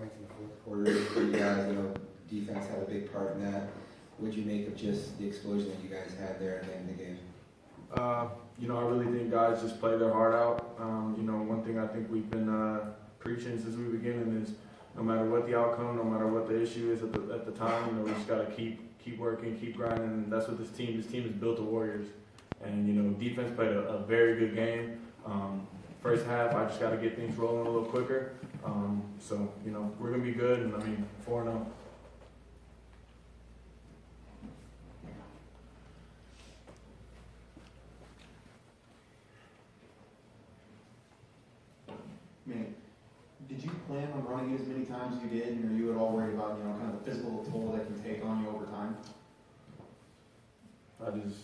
points in the fourth quarter for you guys. I know defense had a big part in that. What'd you make of just the explosion that you guys had there at the end of the game? I really think guys just play their heart out. One thing I think we've been preaching since we beginning is no matter what the outcome, no matter what the issue is at the time, we just got to keep working, keep grinding, and that's what this team is built of warriors. And, defense played a very good game. First half, I just got to get things rolling a little quicker. We're going to be good, and 4-0. Did you plan on running it as many times as you did, and are you at all worried about, kind of the physical toll that can take on you over time? I just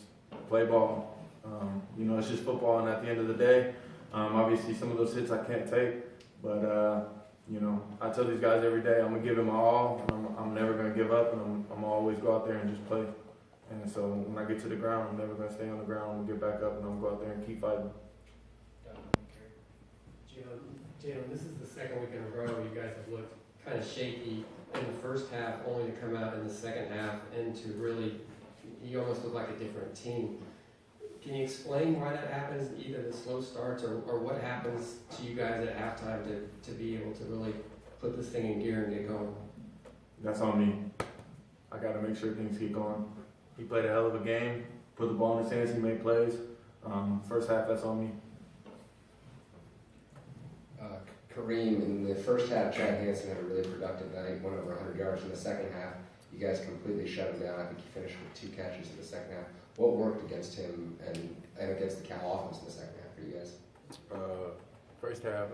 play ball. It's just football, and at the end of the day, obviously some of those hits I can't take, but I tell these guys every day I'm gonna give it my all, and I'm never gonna give up, and I'm gonna always go out there and just play. And so when I get to the ground, I'm never gonna stay on the ground. I'm gonna get back up, and I'm gonna go out there and keep fighting. Jalen, this is the second week in a row you guys have looked kind of shaky in the first half, only to come out in the second half and to really, you almost look like a different team. Can you explain why that happens, either the slow starts or what happens to you guys at halftime to be able to really put this thing in gear and get going? That's on me. I got to make sure things keep going. He played a hell of a game, put the ball in his hands, he made plays. First half, that's on me. Kareem, in the first half, Chad Hansen had a really productive night, went over 100 yards. In the second half, you guys completely shut him down. I think he finished with 2 catches in the second half. What worked against him and against the Cal offense in the second half for you guys? First half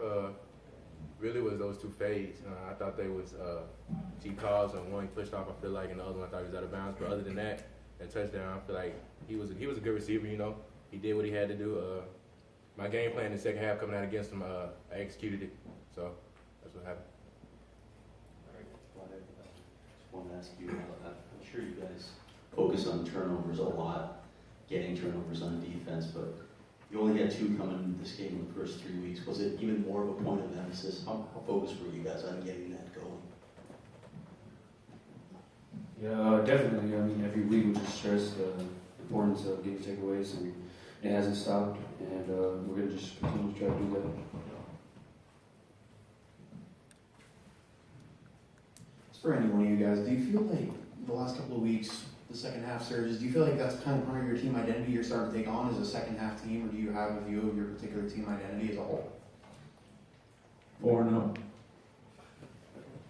really was those 2 fades. I thought they was G calls, and one he pushed off, I feel like, and the other one I thought he was out of bounds. But other than that touchdown, I feel like he was a good receiver. He did what he had to do. My game plan in the second half coming out against him, I executed it. So that's what happened. I just want to ask you, I'm sure you guys focus on turnovers a lot, getting turnovers on defense, but you only had 2 coming into this game in the first 3 weeks. Was it even more of a point of emphasis? How focused were you guys on getting that going? Yeah, definitely. Every week we just stress the importance of getting takeaways, and it hasn't stopped, and we're going to just continue to try to do that. For any one of you guys, do you feel like the last couple of weeks, the second half surges, do you feel like that's kind of part of your team identity you're starting to take on as a second half team, or do you have a view of your particular team identity as a whole? 4-0.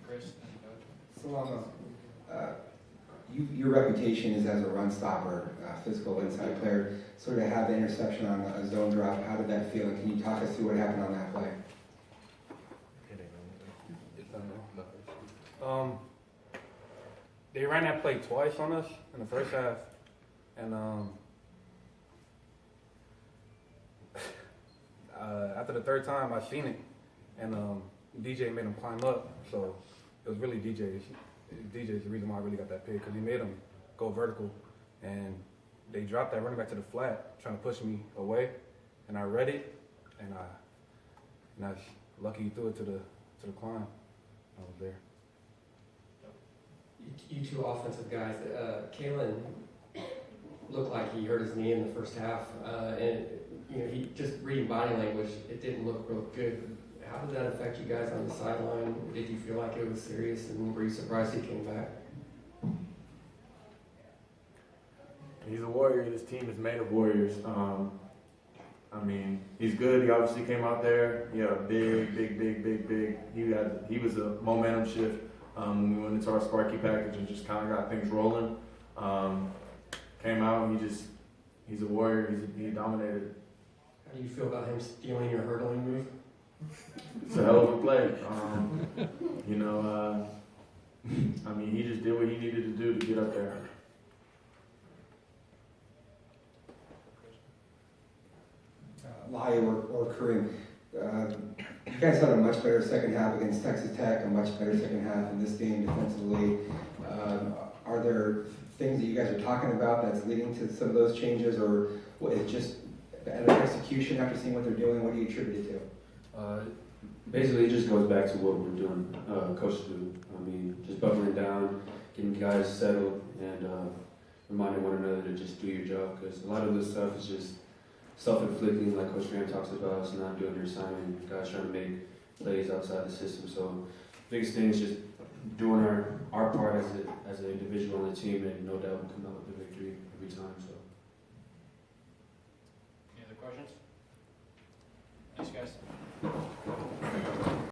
Chris? Your reputation is as a run stopper, physical inside player. Sort of have the interception on a zone drop. How did that feel? And can you talk us through what happened on that play? They ran that play twice on us in the first half, and after the third time, I seen it, and DJ made him climb up. So it was really DJ's the reason why I really got that pick, because he made him go vertical, and they dropped that running back to the flat, trying to push me away, and I read it, and I was lucky he threw it to the climb. I was there. You 2 offensive guys, Kalen looked like he hurt his knee in the first half, and he just reading body language, it didn't look real good. How did that affect you guys on the sideline? Did you feel like it was serious, and were you surprised he came back? He's a warrior. This team is made of warriors. He's good. He obviously came out there. He had a big. He was a momentum shift when we went into our Sparky package and just kind of got things rolling. Came out and he's a warrior. He dominated. How do you feel about him stealing your hurdling move? It's a hell of a play. He just did what he needed to do to get up there. Laia or Kareem, you guys had a much better second half against Texas Tech, a much better second half in this game defensively. Are there things that you guys are talking about that's leading to some of those changes, or is it just an execution after seeing what they're doing? What do you attribute it to? basically, it just goes back to what we're doing, coaches do. I mean, just buckling down, getting guys settled, and reminding one another to just do your job. Because a lot of this stuff is just self-inflicting, like Coach Graham talks about. It's not doing your assignment. Guys trying to make plays outside the system. So, biggest thing is just doing our part as an individual on the team, and no doubt we'll come out with the victory every time. So. Any other questions? Thanks, guys.